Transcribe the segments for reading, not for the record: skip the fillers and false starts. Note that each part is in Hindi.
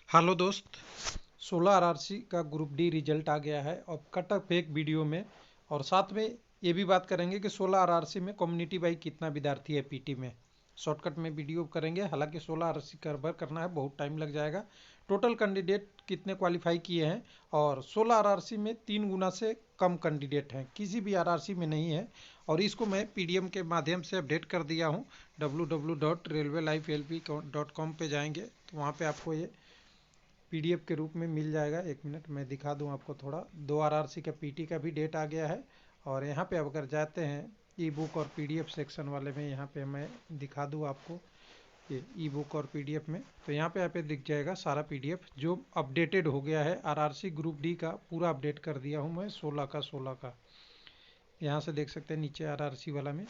हेलो दोस्त। 16 आरआरसी का ग्रुप डी रिजल्ट आ गया है और कट ऑफ एक वीडियो में। और साथ में ये भी बात करेंगे कि 16 आरआरसी में कम्युनिटी वाइज कितना विद्यार्थी है पीटी में। शॉर्टकट में वीडियो करेंगे, हालांकि 16 आरआरसी कवर करना है, बहुत टाइम लग जाएगा। टोटल कैंडिडेट कितने क्वालिफाई किए हैं और 16 आरआरसी में 3 गुना से कम कैंडिडेट हैं, किसी भी आरआरसी में नहीं है। और इसको मैं पीडीएम के माध्यम से अपडेट कर दिया हूँ। www.railwaylifelp.com पे जाएंगे तो वहाँ पे आपको ये पीडीएफ के रूप में मिल जाएगा। एक मिनट मैं दिखा दूं आपको थोड़ा। 2 आरआरसी का पीटी का भी डेट आ गया है। और यहाँ पे अगर जाते हैं ई बुक और पीडीएफ सेक्शन वाले में, यहाँ पे मैं दिखा दूं आपको ये ई बुक और पीडीएफ में, तो यहाँ पे दिख जाएगा सारा पीडीएफ जो अपडेटेड हो गया है। आरआरसी ग्रुप डी का पूरा अपडेट कर दिया हूँ मैं 16 का। यहाँ से देख सकते हैं नीचे आरआरसी वाला में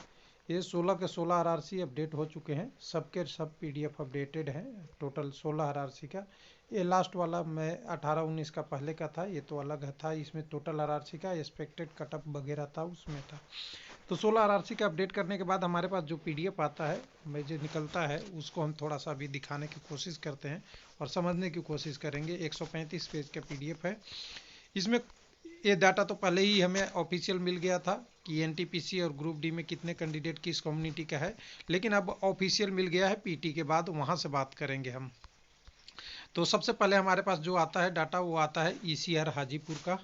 ये 16 के 16 आरआरसी अपडेट हो चुके हैं, सबके सब पीडीएफ अपडेटेड हैं। टोटल 16 आरआरसी का। ये लास्ट वाला मैं 18-19 का पहले का था, ये तो अलग था। इसमें टोटल आरआरसी का एक्सपेक्टेड कटअप वगैरह था, उसमें था। तो 16 आरआरसी का अपडेट करने के बाद हमारे पास जो पीडीएफ आता है, मैं जो निकलता है, उसको हम थोड़ा सा अभी दिखाने की कोशिश करते हैं और समझने की कोशिश करेंगे। 135 पेज का पीडीएफ है। इसमें ये डाटा तो पहले ही हमें ऑफिशियल मिल गया था कि एनटीपीसी और ग्रुप डी में कितने कैंडिडेट किस कम्युनिटी का है, लेकिन अब ऑफिशियल मिल गया है पीटी के बाद, वहाँ से बात करेंगे हम। तो सबसे पहले हमारे पास जो आता है डाटा, वो आता है ईसीआर हाजीपुर का।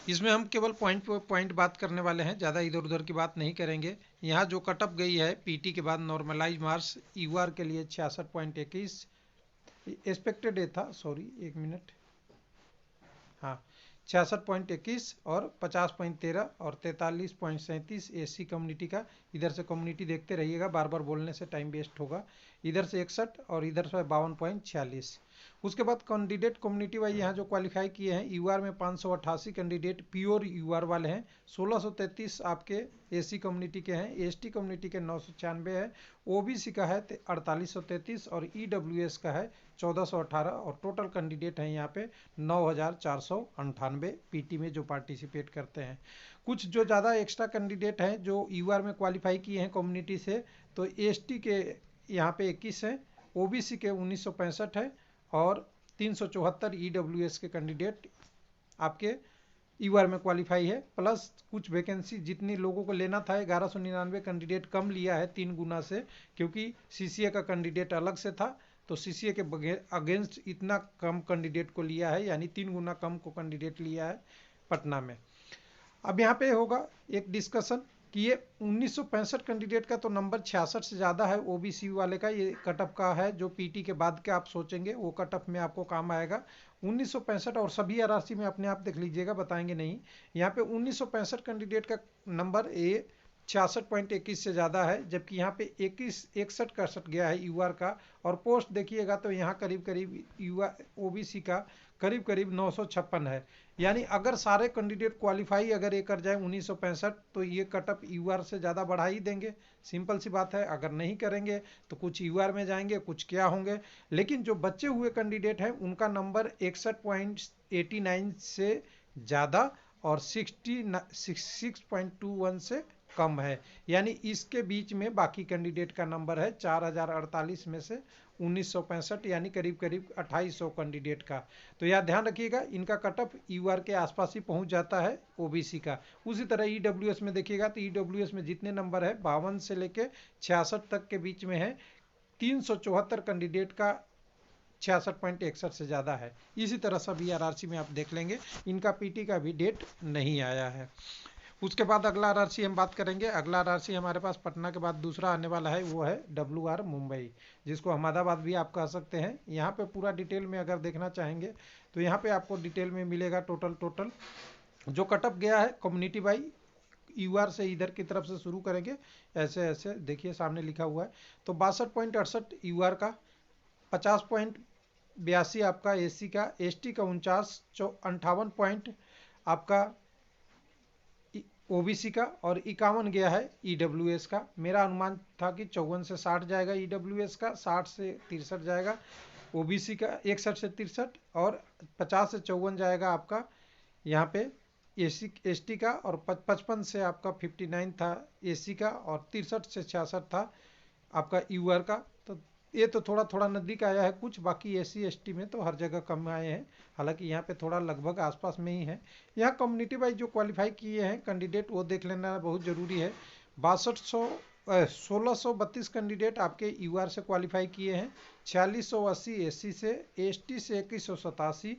इसमें हम केवल पॉइंट पॉइंट बात करने वाले हैं, ज़्यादा इधर उधर की बात नहीं करेंगे। यहाँ जो कटअप गई है पीटी के बाद नॉर्मलाइज मार्क्स यूआर के लिए 66.21 एक्सपेक्टेड था, सॉरी एक मिनट, हाँ 66.21 और 50.13 और 43.37 एससी कम्युनिटी का। इधर से कम्युनिटी देखते रहिएगा, बार बार बोलने से टाइम वेस्ट होगा। इधर से 61 और इधर से 52.46। उसके बाद कैंडिडेट कम्युनिटी वाइज यहाँ जो क्वालिफाई किए हैं, यूआर में 588 कैंडिडेट प्योर यूआर वाले हैं। 1633 आपके एससी कम्युनिटी के हैं, एसटी कम्युनिटी के 996 है, ओबीसी का है 4833 और ईडब्ल्यूएस का है 1418। और टोटल कैंडिडेट हैं यहाँ पे 9498 पीटी में जो पार्टिसिपेट करते हैं। कुछ जो ज़्यादा एक्स्ट्रा कैंडिडेट हैं जो यूआर में क्वालिफाई किए हैं कम्युनिटी से, तो एसटी के यहाँ पे 21 हैं, ओबीसी के 1965 है और 374 ईडब्ल्यूएस के कैंडिडेट आपके यूआर में क्वालिफाई है। प्लस कुछ वैकेंसी जितनी लोगों को लेना था, 1199 कैंडिडेट कम लिया है 3 गुना से, क्योंकि सीसीए का कैंडिडेट अलग से था, तो सीसीए के अगेंस्ट इतना कम कैंडिडेट को लिया है, यानी 3 गुना कम को कैंडिडेट लिया है पटना में। अब यहाँ पे होगा एक डिस्कशन कि ये 1965 कैंडिडेट का तो नंबर 66 से ज़्यादा है ओबीसी वाले का। ये कटअप का है जो पीटी के बाद के आप सोचेंगे वो कटअप में आपको काम आएगा। 1965 और सभी आरआरसी में अपने आप देख लीजिएगा, बताएंगे नहीं। यहाँ पे 1965 कैंडिडेट का नंबर 66.21 से ज़्यादा है, जबकि यहाँ पे 61 गया है यूआर का। और पोस्ट देखिएगा तो यहाँ करीब करीब यूआर ओबीसी का करीब करीब 956 है। यानी अगर सारे कैंडिडेट क्वालिफाई अगर ये कर जाए 1965, तो ये कटअप यूआर से ज़्यादा बढ़ा ही देंगे। सिंपल सी बात है। अगर नहीं करेंगे तो कुछ यूआर में जाएंगे, कुछ क्या होंगे। लेकिन जो बचे हुए कैंडिडेट हैं उनका नंबर 61.89 से ज़्यादा और 66.21 से कम है। यानी इसके बीच में बाकी कैंडिडेट का नंबर है 4048 में से 1965, यानी करीब करीब 2800 कैंडिडेट का। तो यह ध्यान रखिएगा, इनका कटअप यूआर के आसपास ही पहुंच जाता है ओबीसी का। उसी तरह ईडब्ल्यूएस में देखिएगा तो ईडब्ल्यूएस में जितने नंबर है 52 से लेके 66 तक के बीच में है। 374 कैंडिडेट का 66.61 से ज़्यादा है। इसी तरह सभी आरआरसी में आप देख लेंगे। इनका पीटी का भी डेट नहीं आया है। उसके बाद अगला आरआरसी हम बात करेंगे। अगला आरआरसी हमारे पास पटना के बाद दूसरा आने वाला है, वो है डब्ल्यूआर मुंबई, जिसको अहमदाबाद भी आप कह सकते हैं। यहाँ पे पूरा डिटेल में अगर देखना चाहेंगे तो यहाँ पे आपको डिटेल में मिलेगा। टोटल जो कटअप गया है कम्युनिटी बाई यूआर से इधर की तरफ से शुरू करेंगे, ऐसे ऐसे देखिए सामने लिखा हुआ है। तो 62.68 यूआर का, 50.82 आपका एससी का, एसटी का 58 पॉइंट आपका ओबीसी का, और 51 गया है ईडब्ल्यूएस का। मेरा अनुमान था कि 54 से 60 जाएगा ईडब्ल्यूएस का, 60 से 63 जाएगा ओबीसी का, 61 से 63, और 50 से 54 जाएगा आपका यहाँ पे एसटी का, और 55 से आपका 59 था एससी का, और 63 से 66 था आपका यूआर का। तो ये तो थोड़ा थोड़ा नज़दीक आया है कुछ, बाकी SC ST में तो हर जगह कम आए हैं, हालांकि यहाँ पे थोड़ा लगभग आसपास में ही है। यहाँ कम्युनिटी वाइज जो क्वालिफाई किए हैं कैंडिडेट वो देख लेना बहुत ज़रूरी है। 1632 कैंडिडेट आपके UR से क्वालिफाई किए हैं, 4680 SC से, ST से 2187,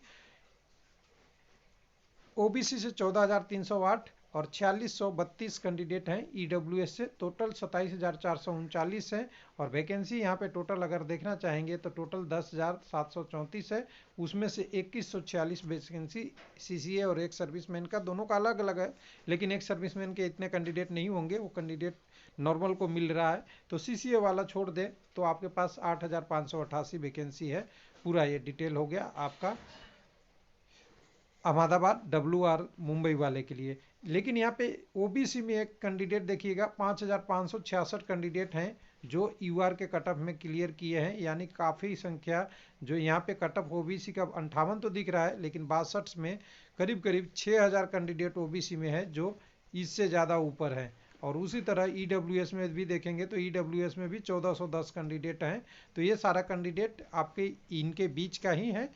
OBC से 14,308 और 4632 कैंडिडेट हैं EWS से। टोटल 27,439 है और वैकेंसी यहाँ पे टोटल अगर देखना चाहेंगे तो टोटल 10,734 है, उसमें से 2146 वैकेंसी CCA और एक सर्विसमैन का, दोनों का अलग अलग है, लेकिन एक सर्विसमैन के इतने कैंडिडेट नहीं होंगे, वो कैंडिडेट नॉर्मल को मिल रहा है। तो CCA वाला छोड़ दे तो आपके पास 8,588 वैकेंसी है। पूरा ये डिटेल हो गया आपका अहमदाबाद WR मुंबई वाले के लिए। लेकिन यहाँ पे OBC में एक कैंडिडेट देखिएगा, 5,566 कैंडिडेट हैं जो UR के कटअप में क्लियर किए हैं, यानी काफ़ी संख्या जो यहाँ पे कटअप OBC का 58 तो दिख रहा है, लेकिन 62 में करीब करीब 6,000 कैंडिडेट OBC में है जो इससे ज़्यादा ऊपर है। और उसी तरह EWS में भी देखेंगे तो EWS में भी 1410 कैंडिडेट हैं। तो ये सारा कैंडिडेट आपके इनके बीच का ही है।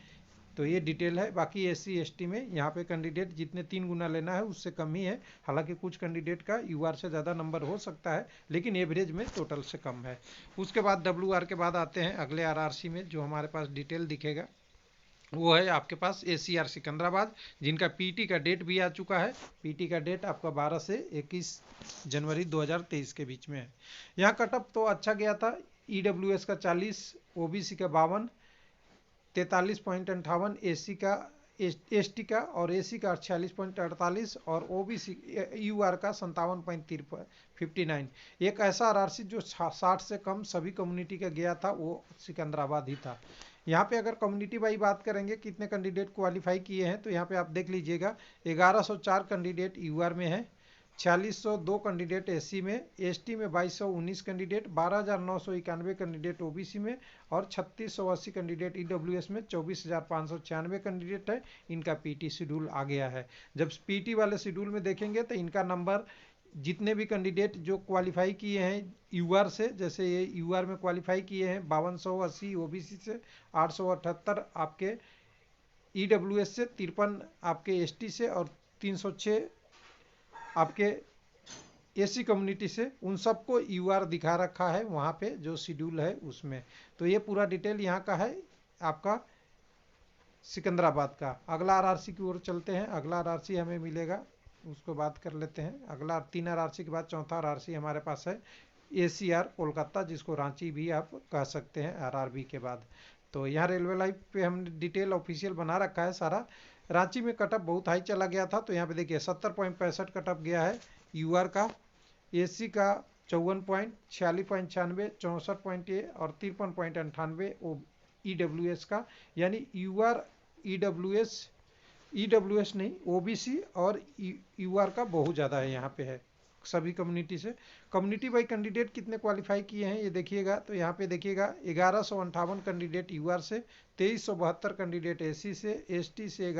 तो ये डिटेल है। बाकी SC ST में यहाँ पे कैंडिडेट जितने 3 गुना लेना है उससे कम ही है, हालांकि कुछ कैंडिडेट का UR से ज़्यादा नंबर हो सकता है, लेकिन एवरेज में टोटल से कम है। उसके बाद WR के बाद आते हैं अगले RRC में, जो हमारे पास डिटेल दिखेगा वो है आपके पास ACR सिकंदराबाद, जिनका PT का डेट भी आ चुका है। PT का डेट आपका 12 से 21 जनवरी 2023 के बीच में है। यहाँ कटअप तो अच्छा गया था, EWS का 40, OBC का 52, 43.58, SC का ST का और AC का 46.48 और OBC UR का 57.59। एक ऐसा RRC जो 60 से कम सभी कम्युनिटी का गया था वो सिकंदराबाद ही था। यहाँ पे अगर कम्युनिटी वाई बात करेंगे कितने कैंडिडेट क्वालिफाई किए हैं तो यहाँ पे आप देख लीजिएगा 1104 कैंडिडेट UR में है, 4602 कैंडिडेट SC में, ST में 2219 कैंडिडेट, 12,991 कैंडिडेट OBC में और 3680 कैंडिडेट EWS में, 24,596 कैंडिडेट है। इनका PT शेड्यूल आ गया है। जब PT वाले शेड्यूल में देखेंगे तो इनका नंबर जितने भी कैंडिडेट जो क्वालिफाई किए हैं UR से, जैसे ये UR में क्वालिफाई किए हैं 5280 OBC से, 878 आपके EWS से, 53 आपके ST से और 306 आपके SC कम्युनिटी से, उन सबको UR दिखा रखा है वहाँ पे जो शेड्यूल है उसमें। तो ये पूरा डिटेल यहाँ का है आपका सिकंदराबाद का। अगला RRC की ओर चलते हैं। अगला RRC हमें मिलेगा, उसको बात कर लेते हैं। अगला 3 RRC के बाद चौथा RRC हमारे पास है ACR कोलकाता, जिसको रांची भी आप कह सकते हैं RRB के बाद। तो यहाँ रेलवे लाइन पे हमने डिटेल ऑफिशियल बना रखा है सारा। रांची में कटअप बहुत हाई चला गया था, तो यहाँ पे देखिए 70.65 कटअप गया है UR का, SC का 54 46.96, 64.1 और 53.98 EWS का, यानी UR EWS नहीं OBC और UR का बहुत ज़्यादा है यहाँ पे है सभी कम्युनिटी से। कम्युनिटी वाई कैंडिडेट कितने क्वालिफाई किए हैं ये देखिएगा, तो यहाँ पे देखिएगा 1158 कैंडिडेट UR से, 2372 कैंडिडेट SC से, ST से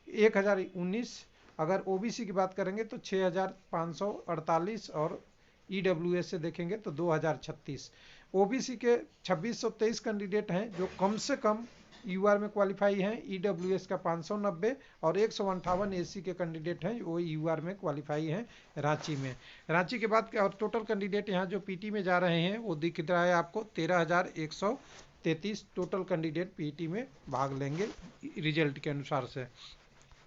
1019, अगर OBC की बात करेंगे तो 6548 और EWS से देखेंगे तो 2036। OBC के 2623 कैंडिडेट हैं जो कम से कम UR में क्वालिफाई हैं, EWS का 590 और 158 SC के कैंडिडेट हैं वो UR में क्वालिफाई हैं रांची में। रांची के बाद और टोटल कैंडिडेट यहाँ जो PT में जा रहे हैं वो दिख रहा है आपको 13,133 टोटल कैंडिडेट PT में भाग लेंगे रिजल्ट के अनुसार से।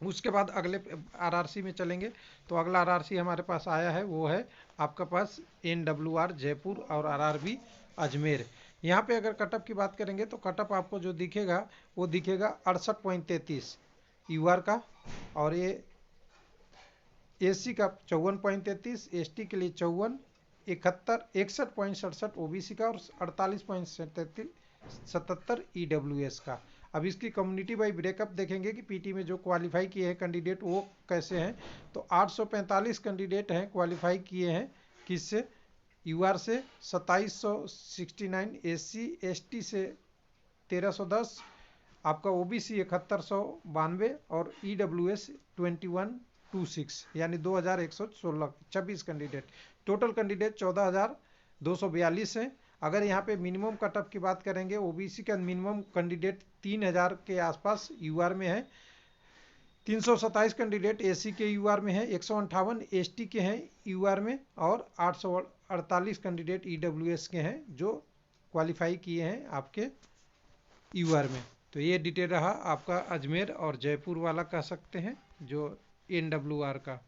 उसके बाद अगले RRC में चलेंगे, तो अगला RRC हमारे पास आया है वो है आपका पास NWR जयपुर और RRB अजमेर। यहाँ पे अगर कटअप की बात करेंगे तो कटअप आपको जो दिखेगा वो दिखेगा 68.33 UR का, और ये SC का 54.33, ST के लिए 54, 61.67 OBC का और 48.77 EWS का। अब इसकी कम्युनिटी वाई ब्रेकअप देखेंगे कि PT में जो क्वालिफाई किए हैं कैंडिडेट वो कैसे हैं, तो 845 कैंडिडेट हैं क्वालिफाई किए हैं किससे, UR से 2769, SC ST से 1310, आपका OBC 7192 और EWS 2126, यानी 2116 26 कैंडिडेट। टोटल कैंडिडेट 14,242 हैं। अगर यहाँ पे मिनिमम कट ऑफ की बात करेंगे, ओबीसी का मिनिमम कैंडिडेट 3000 के आसपास यूआर में है, 327 कैंडिडेट एसी के यूआर में है, 158 एसटी के हैं यूआर में, और 848 कैंडिडेट ईडब्ल्यूएस के हैं जो क्वालिफाई किए हैं आपके यूआर में। तो ये डिटेल रहा आपका अजमेर और जयपुर वाला कह सकते हैं जो एनडब्ल्यूआर का।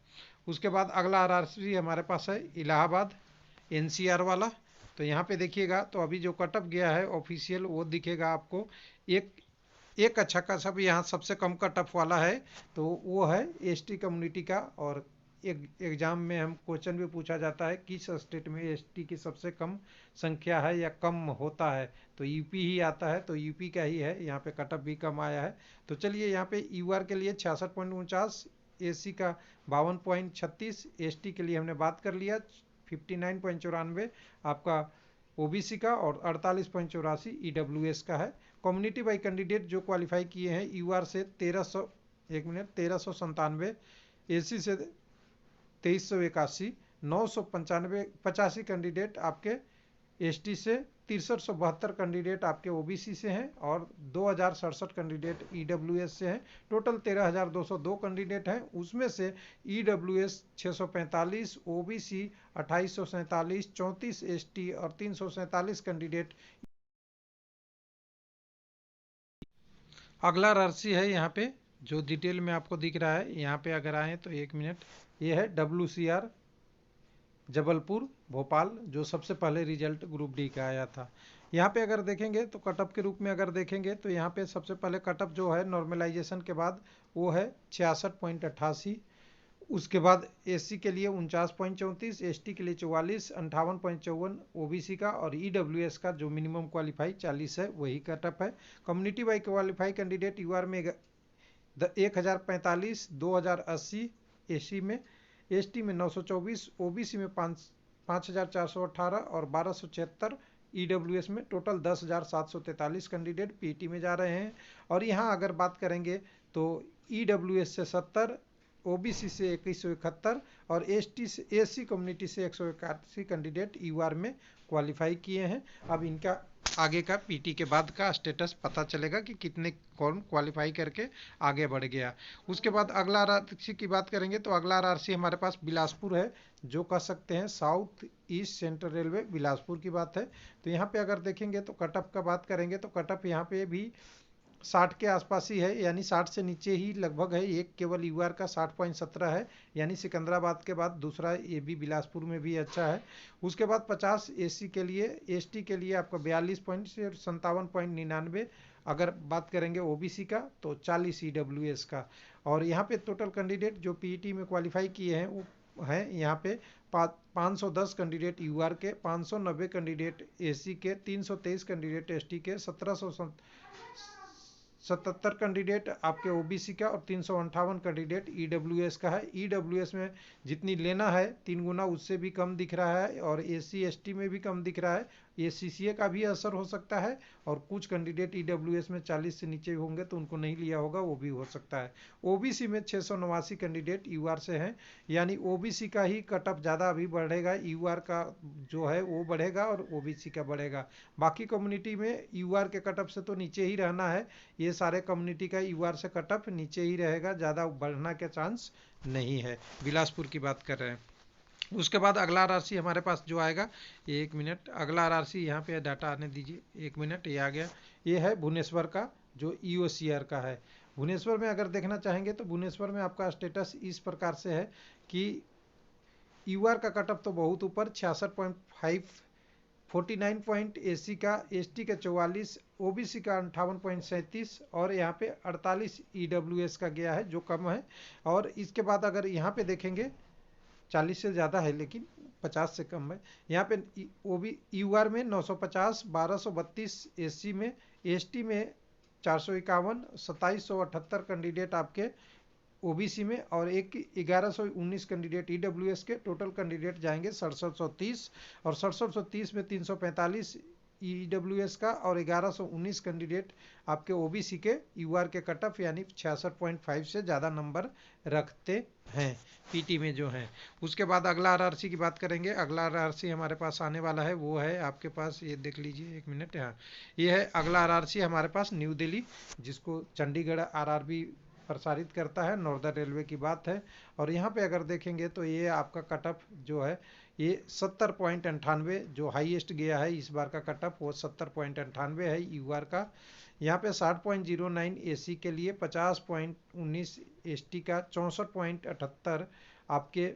उसके बाद अगला आरआरसी हमारे पास है इलाहाबाद एनसीआर वाला। तो यहाँ पे देखिएगा, तो अभी जो कट ऑफ गया है ऑफिशियल वो दिखेगा आपको। एक अच्छा खासा भी यहाँ सबसे कम कट ऑफ वाला है, तो वो है एसटी कम्युनिटी का। और एक एग्जाम में हम क्वेश्चन भी पूछा जाता है किस स्टेट में एसटी की सबसे कम संख्या है या कम होता है, तो यूपी ही आता है। तो यूपी का ही है, यहाँ पे कट ऑफ भी कम आया है। तो चलिए यहाँ पे यूआर के लिए 66.49, एसी का 52.36, एसटी के लिए हमने बात कर लिया 59.94 आपका ओबीसी का, और 48.84 ईडब्ल्यूएस का है। कम्युनिटी बाई कैंडिडेट जो क्वालिफाई किए हैं यूआर से 1397, एसी से 2381, 985 कैंडिडेट आपके एसटी से, 6372 कैंडिडेट आपके ओबीसी से हैं, और 2067 कैंडिडेट ईडब्ल्यूएस से हैं। टोटल 13202 कैंडिडेट हैं, उसमें से ईडब्ल्यूएस 645, ओबीसी 2847, 34 एसटी और 347 कैंडिडेट। अगला आरआरसी है यहाँ पे जो डिटेल में आपको दिख रहा है, यहाँ पे अगर आए तो एक मिनट, ये है डब्ल्यूसीआर जबलपुर भोपाल, जो सबसे पहले रिजल्ट ग्रुप डी का आया था। यहाँ पे अगर देखेंगे तो कटअप के रूप में अगर देखेंगे तो यहाँ पे सबसे पहले कटअप जो है नॉर्मलाइजेशन के बाद वो है 66.88। उसके बाद एससी के लिए 49.34, एसटी के लिए 44, 58.54 ओबीसी का, और ईडब्ल्यूएस का जो मिनिमम क्वालिफाई 40 है वही कटअप है। Community wise qualify candidate UR में 1045, 2080 एसी में, एसटी में 924, ओबीसी में 5418 और 1276 ईडब्ल्यूएस में। टोटल 10,743 कैंडिडेट पीटी में जा रहे हैं। और यहाँ अगर बात करेंगे तो ईडब्ल्यूएस से 70, ओबीसी से 2171 और एसटी से एससी कम्युनिटी से 181 कैंडिडेट यूआर में क्वालिफाई किए हैं। अब इनका आगे का पीटी के बाद का स्टेटस पता चलेगा कि कितने कौन क्वालिफाई करके आगे बढ़ गया। उसके बाद अगला आरआरसी की बात करेंगे तो अगला आरआरसी हमारे पास बिलासपुर है, जो कह सकते हैं south east central railway Bilaspur की बात है। तो यहाँ पे अगर देखेंगे तो कटअप का बात करेंगे तो कटअप यहाँ पे भी 60 के आसपास ही है, यानी 60 से नीचे ही लगभग है। एक केवल यूआर का 60.17 है, यानी सिकंदराबाद के बाद दूसरा ये भी बिलासपुर में भी अच्छा है। उसके बाद 50 एससी के लिए, एसटी के लिए आपका 42.57.99। अगर बात करेंगे ओबीसी का तो 40 ईडब्ल्यूएस का। और यहाँ पे टोटल कैंडिडेट जो पीईटी में क्वालिफाई किए हैं वो हैं यहाँ पे 510 कैंडिडेट यूआर के, 590 कैंडिडेट एससी के, 323 कैंडिडेट एसटी के, 1777 कैंडिडेट आपके ओबीसी का, और 358 कैंडिडेट ईडब्ल्यूएस का है। ईडब्ल्यूएस में जितनी लेना है 3 गुना उससे भी कम दिख रहा है, और एससी एसटी में भी कम दिख रहा है। ये सीसीए का भी असर हो सकता है, और कुछ कैंडिडेट ईडब्ल्यूएस में 40 से नीचे होंगे तो उनको नहीं लिया होगा, वो भी हो सकता है। ओबीसी में 689 कैंडिडेट यूआर से हैं, यानी ओबीसी का ही कटअप ज़्यादा अभी बढ़ेगा, यूआर का जो है वो बढ़ेगा और ओबीसी का बढ़ेगा। बाकी कम्युनिटी में यूआर के कटअप से तो नीचे ही रहना है, ये सारे कम्युनिटी का यूआर से कटअप नीचे ही रहेगा, ज़्यादा बढ़ना के चांस नहीं है। बिलासपुर की बात कर रहे हैं। उसके बाद अगला आरआरसी हमारे पास जो आएगा, एक मिनट, अगला आरआरसी यहाँ पे डाटा आने दीजिए, एक मिनट, ये आ गया। ये है भुवनेश्वर का जो ईओसीआर का है। भुवनेश्वर में अगर देखना चाहेंगे तो भुवनेश्वर में आपका स्टेटस इस प्रकार से है कि यूआर का कटअप तो बहुत ऊपर 66.5, 49 पॉइंट एससी का, एसटी का 44, ओबीसी का 58.37 और यहाँ पे 48 ईडब्ल्यूएस का गया है जो कम है। और इसके बाद अगर यहाँ पे देखेंगे 40 से ज़्यादा है लेकिन 50 से कम है। यहाँ पे ओबी यूआर में 950, 1232 एससी में, एसटी में 451, 2778 कैंडिडेट आपके ओबीसी में, और 1119 कैंडिडेट ईडब्ल्यूएस के। टोटल कैंडिडेट जाएंगे 6730, और 6730 में 345 EWS का और 1119 कैंडिडेट आपके OBC के UR के कट ऑफ यानी 66.5 से ज़्यादा नंबर रखते हैं पीटी में जो हैं। उसके बाद अगला आरआरसी की बात करेंगे। अगला आरआरसी हमारे पास आने वाला है वो है आपके पास, ये देख लीजिए एक मिनट, यहाँ ये है अगला आरआरसी हमारे पास न्यू दिल्ली, जिसको चंडीगढ़ आरआरबी प्रसारित करता है, नॉर्दर्न रेलवे की बात है। और यहाँ पे अगर देखेंगे तो ये आपका कट ऑफ जो है ये 70.98 जो हाईएस्ट गया है इस बार का कट ऑफ वो 70.98 है यूआर का। यहाँ पे 60.09 एसी के लिए, 50.19 एसटी का, 64.78 आपके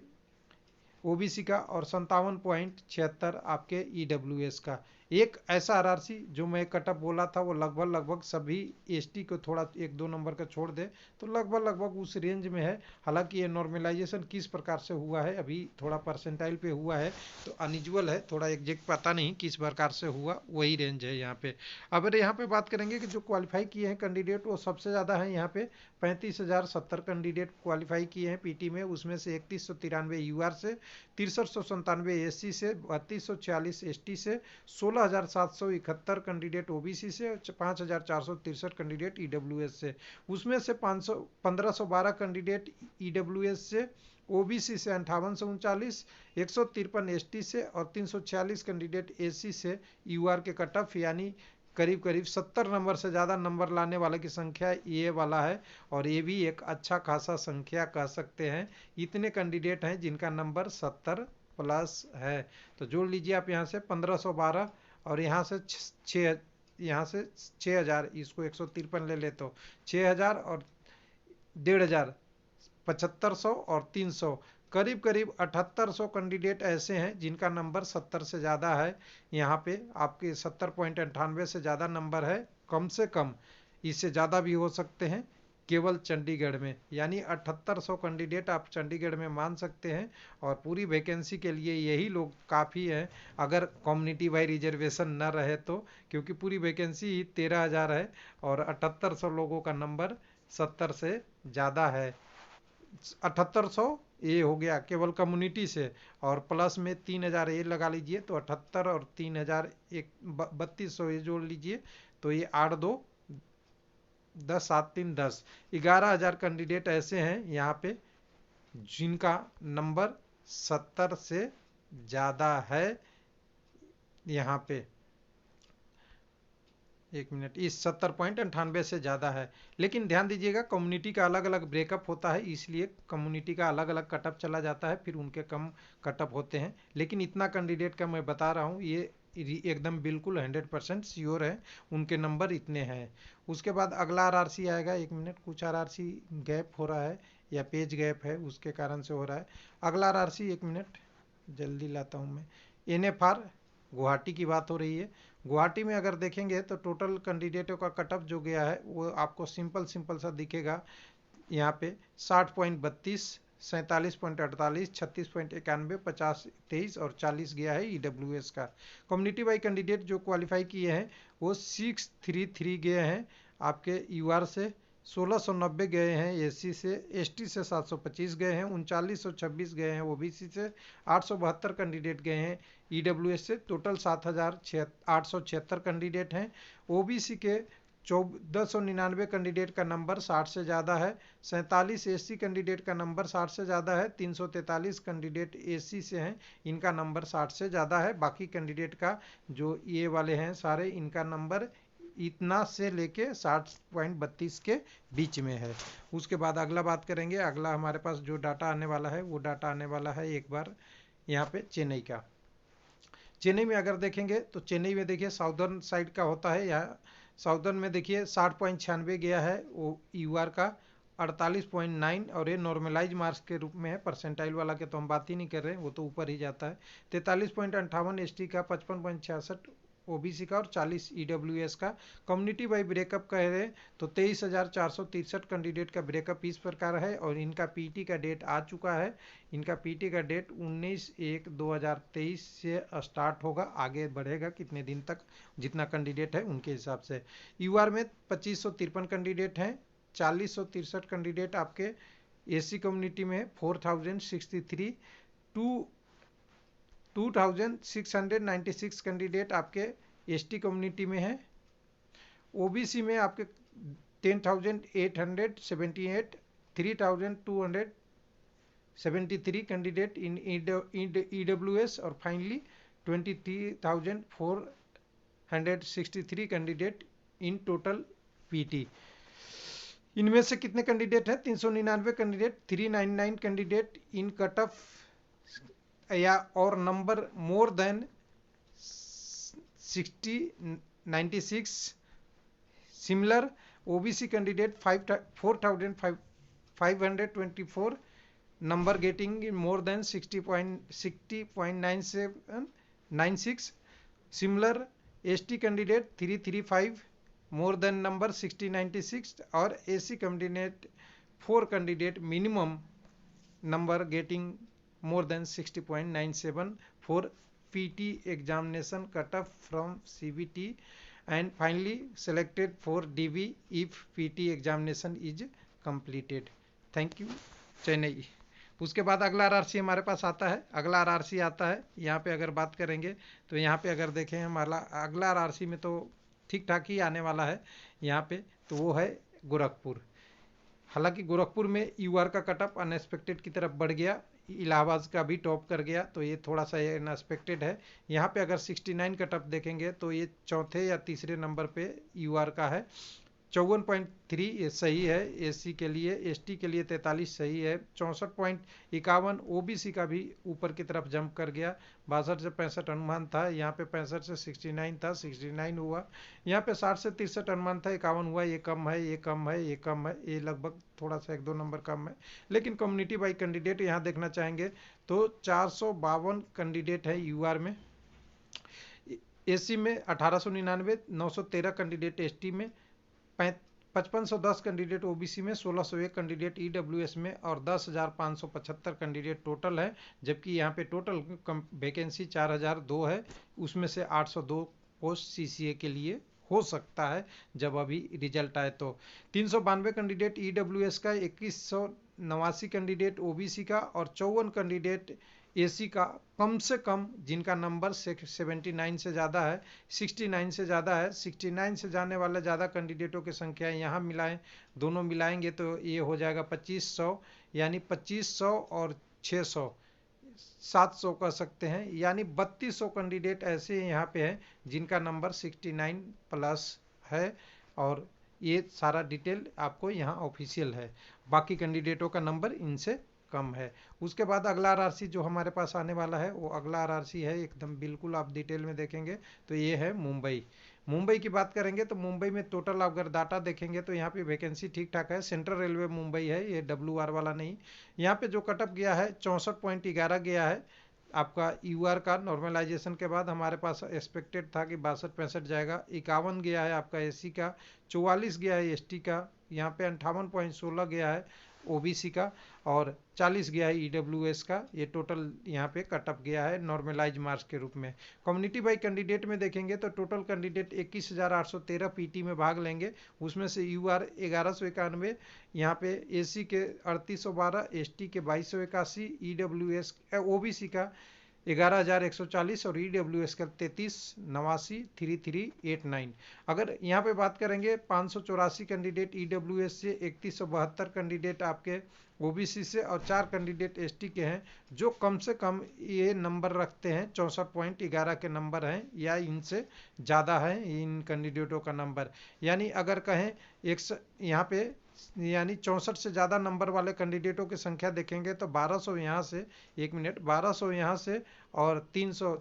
ओबीसी का और 57.76 आपके ईडब्ल्यूएस का। एक ऐसा आरआरसी जो मैं कटअप बोला था वो लगभग सभी एसटी को थोड़ा 1-2 नंबर का छोड़ दे तो लगभग उस रेंज में है। हालांकि ये नॉर्मलाइजेशन किस प्रकार से हुआ है, अभी थोड़ा परसेंटाइल पे हुआ है तो अनयूजुअल है, थोड़ा एग्जैक्ट पता नहीं किस प्रकार से हुआ, वही रेंज है यहाँ पे। अब यहाँ पे बात करेंगे कि जो क्वालिफाई किए हैं कैंडिडेट वो सबसे ज़्यादा है यहाँ पे 35,070 कैंडिडेट क्वालिफाई किए हैं पीटी में, उसमें से 3193 यूआर से, 6397 एससी से, 3246 एसटी से, 16,771 कैंडिडेट ओबीसी से, 5,463 कैंडिडेट ईडब्ल्यूएस से। उसमें से 1512 कैंडिडेट ईडब्ल्यूएस से, ओबीसी से 5839, 153 एसटी से और 346 कैंडिडेट एससी से यूआर के कट ऑफ यानी करीब 70 नंबर से ज़्यादा नंबर लाने वाले की संख्या ये वाला है। और ये भी एक अच्छा खासा संख्या कह सकते हैं, इतने कैंडिडेट हैं जिनका नंबर 70 प्लस है। तो जोड़ लीजिए आप यहाँ से 1512 और यहाँ से 6000, इसको 153 ले ले तो 6000 और 1500, 7500 और 300, करीब 7800 कैंडिडेट ऐसे हैं जिनका नंबर 70 से ज़्यादा है। यहाँ पे आपके 70.98 से ज़्यादा नंबर है कम से कम, इससे ज़्यादा भी हो सकते हैं केवल चंडीगढ़ में, यानी 7800 कैंडिडेट आप चंडीगढ़ में मान सकते हैं। और पूरी वैकेंसी के लिए यही लोग काफ़ी हैं अगर कम्युनिटी वाई रिजर्वेशन न रहे तो, क्योंकि पूरी वैकेंसी ही 13,000 है और 7800 लोगों का नंबर 70 से ज़्यादा है। 7800 ये हो गया केवल कम्युनिटी से, और प्लस में 3000 ये लगा लीजिए तो 78 और 3000 एक 3200 ये जोड़ लीजिए तो ये 8 2 10 7 3 10, 11,000 कैंडिडेट ऐसे हैं यहाँ पे जिनका नंबर 70 से ज़्यादा है। यहाँ पे एक मिनट, इस 70.98 से ज़्यादा है। लेकिन ध्यान दीजिएगा कम्युनिटी का अलग अलग ब्रेकअप होता है, इसलिए कम्युनिटी का अलग अलग कटअप चला जाता है, फिर उनके कम कटअप होते हैं। लेकिन इतना कैंडिडेट का मैं बता रहा हूँ ये एकदम बिल्कुल 100% श्योर है, उनके नंबर इतने हैं। उसके बाद अगला आरआरसी आएगा, एक मिनट, कुछ आरआरसी गैप हो रहा है या पेज गैप है उसके कारण से हो रहा है। अगला आरआरसी, एक मिनट जल्दी लाता हूँ मैं, NFR गुवाहाटी की बात हो रही है। गुवाहाटी में अगर देखेंगे तो टोटल कैंडिडेटों का कटअप जो गया है वो आपको सिंपल सा दिखेगा यहाँ पे 60.32, 47.48, 36.91, 50, 23 और 40 गया है ईडब्ल्यूएस का। कम्युनिटी वाई कैंडिडेट जो क्वालिफाई किए हैं वो 633 गए हैं आपके यूआर से, 1690 गए हैं एससी से, एसटी से 725 गए हैं, 3926 गए हैं ओबीसी से, 872 कैंडिडेट गए हैं ईडब्ल्यूएस से, टोटल 7,876 कैंडिडेट हैं। ओबीसी के 1499 कैंडिडेट का नंबर 60 से ज़्यादा है, 47 एससी कैंडिडेट का नंबर 60 से ज़्यादा है, 343 कैंडिडेट एससी से हैं इनका नंबर 60 से ज़्यादा है। बाकी कैंडिडेट का जो ये वाले हैं सारे इनका नंबर इतना से लेके 60.32 के बीच में है। उसके बाद अगला बात करेंगे, अगला हमारे पास जो डाटा आने वाला है वो डाटा आने वाला है एक बार यहाँ पे चेन्नई का। चेन्नई में अगर देखेंगे तो चेन्नई में देखिए साउदर्न साइड का होता है, यहाँ साउदर्न में देखिए 60.96 गया है वो यूआर का, 48.9, और ये नॉर्मलाइज मार्क्स के रूप में है, परसेंटाइल वाला के तो हम बात ही नहीं कर रहे हैं, वो तो ऊपर ही जाता है। 43.58 एसटी का, 55.66 ओबीसी का और 40 ईडब्ल्यूएस का। कम्युनिटी बाई ब्रेकअप कह रहे तो 23,463 कैंडिडेट का ब्रेकअप इस प्रकार है, और इनका पीटी का डेट आ चुका है। इनका पीटी का डेट 19/1/2023 से स्टार्ट होगा, आगे बढ़ेगा कितने दिन तक जितना कैंडिडेट है उनके हिसाब से। यूआर में 2553 कैंडिडेट हैं, 4063 कैंडिडेट आपके एससी कम्युनिटी में, 4063, 2696 कैंडिडेट आपके एसटी कम्युनिटी में है। ओबीसी में आपके 10,878, 3,273 कैंडिडेट इन ईडब्ल्यूएस और finally 23,463 candidate in total PT. इनमें से कितने कैंडिडेट हैं? 399 candidate, 399 candidate in cut off या और number more than 96। Similar OBC candidate 4,524 number getting more than 60.96. Similar ST candidate 335 more than number 6096 और AC candidate 4 candidate minimum number getting more than 60.97 for PT examination cut off from CBT and finally selected for DV if PT examination is completed. Thank you. Chennai. उसके बाद अगला आरआरसी हमारे पास आता है। अगला आरआरसी आता है यहाँ पे अगर बात करेंगे तो यहाँ पे अगर देखें हमारा अगला आरआरसी में तो ठीक ठाक ही आने वाला है यहाँ पे, तो वो है गोरखपुर। हालांकि गोरखपुर में यूआर का कटअप अनएक्सपेक्टेड की तरफ बढ़ गया, इलाहाबाद का भी टॉप कर गया, तो ये थोड़ा सा अनएक्सपेक्टेड है। यहाँ पे अगर 69 कटअप देखेंगे तो ये चौथे या तीसरे नंबर पे यूआर का है। 54.3 ये सही है एससी के लिए, एसटी के लिए 43 सही है। 64.51 ओबीसी का भी ऊपर की तरफ जंप कर गया। 62 से 65 अनुमान था, यहाँ पे 65 से 69 था, 69 हुआ। यहाँ पे 60 से 63 अनुमान था, 51 हुआ। ये कम है, ये कम है, ये कम है, ये लगभग थोड़ा सा 1-2 नंबर कम है। लेकिन कम्युनिटी बाई कैंडिडेट यहाँ देखना चाहेंगे तो 452 कैंडिडेट है यूआर में, एससी में 1899, 913 कैंडिडेट एसटी में, 5510 कैंडिडेट ओबीसी में, 1601 कैंडिडेट ईडब्ल्यूएस में और 10,575 कैंडिडेट टोटल है। जबकि यहाँ पे टोटल वैकेंसी 4002 है, उसमें से 802 पोस्ट सीसीए के लिए हो सकता है जब अभी रिजल्ट आए तो। 392 कैंडिडेट ईडब्ल्यूएस का, 2189 कैंडिडेट ओबीसी का और 54 कैंडिडेट एसी का, कम से कम जिनका नंबर 79 से ज़्यादा है, 69 से ज़्यादा है। 69 से जाने वाले ज़्यादा कैंडिडेटों की संख्या यहाँ मिलाएं, दोनों मिलाएंगे तो ये हो जाएगा 2500, यानी 2500 और 600 700 कह सकते हैं, यानी 3200 कैंडिडेट ऐसे यहाँ पे हैं जिनका नंबर 69 प्लस है। और ये सारा डिटेल आपको यहाँ ऑफिशियल है, बाकी कैंडिडेटों का नंबर इनसे कम है। उसके बाद अगला आरआरसी जो हमारे पास आने वाला है वो अगला आरआरसी है एकदम बिल्कुल आप डिटेल में देखेंगे तो ये है मुंबई। मुंबई की बात करेंगे तो मुंबई में टोटल अगर डाटा देखेंगे तो यहाँ पे वैकेंसी ठीक ठाक है। सेंट्रल रेलवे मुंबई है, ये WR वाला नहीं। यहाँ पे जो कटअप गया है 64.11 गया है आपका यूआर का। नॉर्मलाइजेशन के बाद हमारे पास एक्सपेक्टेड था कि 62-65 जाएगा। 51 गया है आपका एससी का, 44 गया है एसटी का, यहाँ पे 58.16 गया है ओबीसी का और 40 गया है ईडब्ल्यूएस का। ये टोटल यहाँ पे कटअप गया है नॉर्मलाइज मार्क्स के रूप में। कम्युनिटी बाई कैंडिडेट में देखेंगे तो टोटल कैंडिडेट 21,813 पीटी में भाग लेंगे, उसमें से यूआर 1191, यहाँ पे एसी के 3812, एसटी के 2281, ईडब्ल्यूएस ओबीसी का 11,140 और ईडब्ल्यूएस का 3389। अगर यहाँ पे बात करेंगे 584 कैंडिडेट ईडब्ल्यूएस से, 3172 कैंडिडेट आपके ओबीसी से और 4 कैंडिडेट एसटी के हैं जो कम से कम ये नंबर रखते हैं, 64.11 के नंबर हैं या इनसे ज़्यादा है इन कैंडिडेटों का नंबर। यानी अगर कहें यहाँ पे यानी 64 से ज़्यादा नंबर वाले कैंडिडेटों की संख्या देखेंगे तो 1200 यहाँ से, 1200 यहाँ से और 300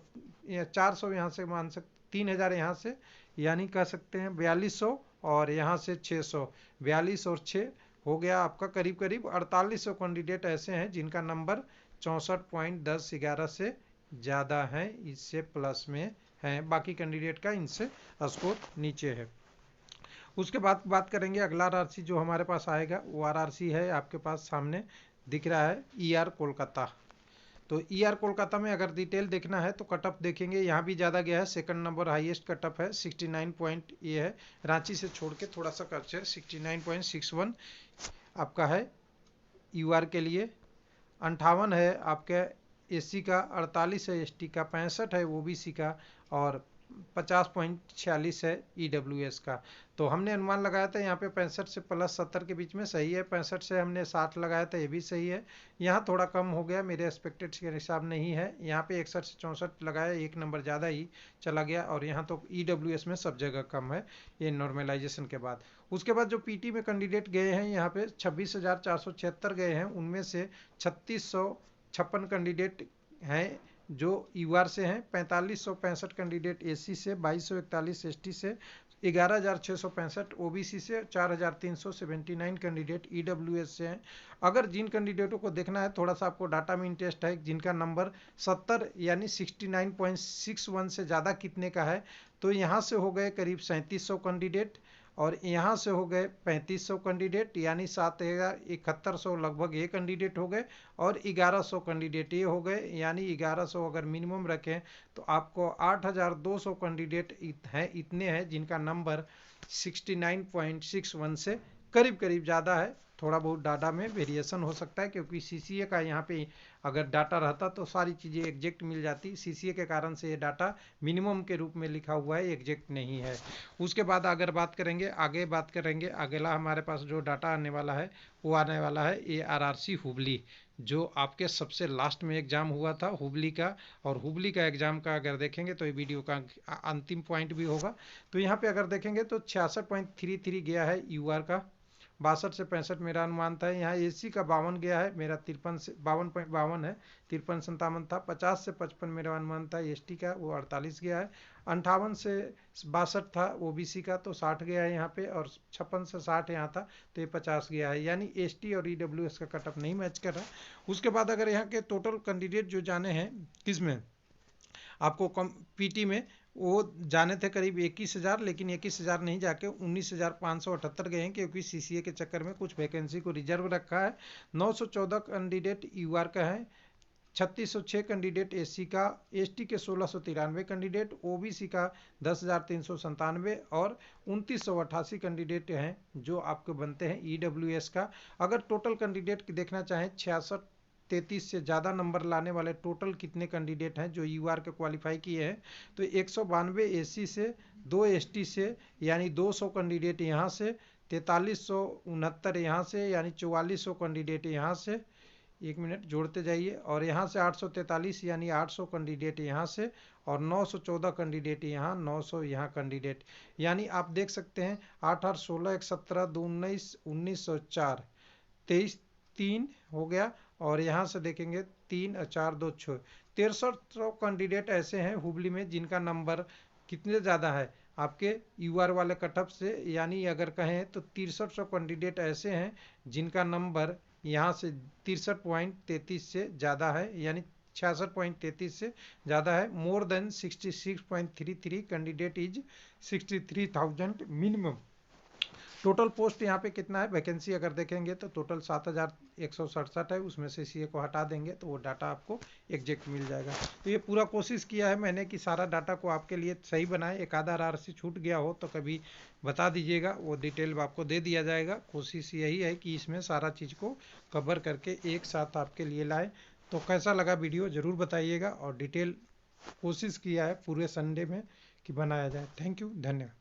400 यहाँ से मान सकते, 3000 यहाँ से, यानी कह सकते हैं 4200 और यहाँ से 600, 42 और 6 हो गया आपका करीब करीब 4800 कैंडिडेट ऐसे हैं जिनका नंबर 64.10-11 से ज़्यादा है, इससे प्लस में है। बाकी कैंडिडेट का इनसे स्कोर नीचे है। उसके बाद बात करेंगे अगला आरआरसी जो हमारे पास आएगा वो आरआरसी है आपके पास सामने दिख रहा है ईआर कोलकाता। तो ईआर कोलकाता में अगर डिटेल देखना है तो कटअप देखेंगे, यहाँ भी ज़्यादा गया है, सेकंड नंबर हाईएस्ट कटअप है 69 पॉइंट ये है, रांची से छोड़ के थोड़ा सा कच्चा है 69.61 आपका है यूआर के लिए। 58 है आपके एससी का, 48 है एसटी का, 65 है ओबीसी का और 50.46 है EWS का। तो हमने अनुमान लगाया था यहाँ पे 65 से प्लस 70 के बीच में सही है, 65 से हमने 60 लगाया था, ये भी सही है। यहाँ थोड़ा कम हो गया, मेरे एक्सपेक्टेड के हिसाब नहीं है। यहाँ पे 61 से 64 लगाया, एक नंबर ज़्यादा ही चला गया। और यहाँ तो EWS में सब जगह कम है ये नॉर्मलाइजेशन के बाद। उसके बाद जो PT में कैंडिडेट गए हैं यहाँ पे 26,476 गए हैं, उनमें से 3656 कैंडिडेट हैं जो UR से हैं, 4565 कैंडिडेट SC से, 2241 ST से, 11,665 OBC से, 4,379 कैंडिडेट EWS से हैं। अगर जिन कैंडिडेटों को देखना है, थोड़ा सा आपको डाटा में इंटरेस्ट है, जिनका नंबर 70 यानी 69.61 से ज़्यादा कितने का है, तो यहाँ से हो गए करीब 3700 कैंडिडेट, और यहाँ से हो गए 3500 कैंडिडेट, यानी 7100 लगभग ये कैंडिडेट हो गए, और 1100 कैंडिडेट ये हो गए, यानी 1100 अगर मिनिमम रखें तो आपको 8200 कैंडिडेट हैं, इतने हैं जिनका नंबर 69.61 से करीब करीब ज़्यादा है। थोड़ा बहुत डाटा में वेरिएशन हो सकता है, क्योंकि CCA का यहाँ पे अगर डाटा रहता तो सारी चीज़ें एग्जैक्ट मिल जाती। CCA के कारण से ये डाटा मिनिमम के रूप में लिखा हुआ है, एग्जैक्ट नहीं है। उसके बाद अगर बात करेंगे, अगला हमारे पास जो डाटा आने वाला है वो आने वाला है ARRC हुबली, जो आपके सबसे लास्ट में एग्ज़ाम हुआ था हुबली का। और हुबली का एग्ज़ाम का अगर देखेंगे तो ये वीडियो का अंतिम पॉइंट भी होगा। तो यहाँ पे अगर देखेंगे तो 66.33 गया है UR का, 62 से 65 मेरा अनुमान था। यहाँ SC का 52 गया है, मेरा 53 से 52.52 है, 53-57 था। 50 से 55 मेरा अनुमान था ST का, वो 48 गया है। 58 से 62 था OBC का, तो 60 गया है यहाँ पे, और 56 से 60 यहाँ था, तो ये 50 गया है, यानी ST और EWS का कटअप नहीं मैच कर रहा। उसके बाद अगर यहाँ के टोटल कैंडिडेट जो जाने हैं किस में, आपको कम PT में वो जाने थे करीब 21,000, लेकिन 21,000 नहीं जाके 19,578 गए हैं, क्योंकि CCA के चक्कर में कुछ वैकेंसी को रिजर्व रखा है। 914 कैंडिडेट UR का है, 3606 कैंडिडेट SC का, ST के 1693 कैंडिडेट, OBC का 10,397 और 2988 कैंडिडेट हैं जो आपके बनते हैं EWS का। अगर टोटल कैंडिडेट देखना चाहें 66-33 से ज़्यादा नंबर लाने वाले टोटल कितने कैंडिडेट हैं जो UR के क्वालिफाई किए हैं, तो 192 SC से, 2 ST से, यानी 200 कैंडिडेट यहाँ से, 4369 यहाँ से, यानी 4400 कैंडिडेट यहाँ से, एक मिनट जोड़ते जाइए, और यहाँ से 843 यानी 800 कैंडिडेट यहाँ से, और 914 कैंडिडेट यहाँ, 900 यहाँ कैंडिडेट, यानी आप देख सकते हैं 8 8 16 1 17 2 19 1904 23 3 हो गया, और यहाँ से देखेंगे 3 4 2 6 6300 कैंडिडेट ऐसे हैं हुबली में जिनका नंबर कितने ज़्यादा है आपके UR वाले कटअप से, यानी अगर कहें तो 6300 कैंडिडेट ऐसे हैं जिनका नंबर यहाँ से 63.33 से ज़्यादा है, यानी 66.33 से ज़्यादा है। More than 66.33 candidate is 63,000 minimum. Total post यहाँ पे कितना है, वैकेंसी अगर देखेंगे तो टोटल 7,167 है, उसमें से CA को हटा देंगे तो वो डाटा आपको एग्जैक्ट मिल जाएगा। तो ये पूरा कोशिश किया है मैंने कि सारा डाटा को आपके लिए सही बनाए। एक आधा RRC छूट गया हो तो कभी बता दीजिएगा, वो डिटेल आपको दे दिया जाएगा। कोशिश यही है कि इसमें सारा चीज़ को कवर करके एक साथ आपके लिए लाए। तो कैसा लगा वीडियो ज़रूर बताइएगा, और डिटेल कोशिश किया है पूरे संडे में कि बनाया जाए। थैंक यू, धन्यवाद।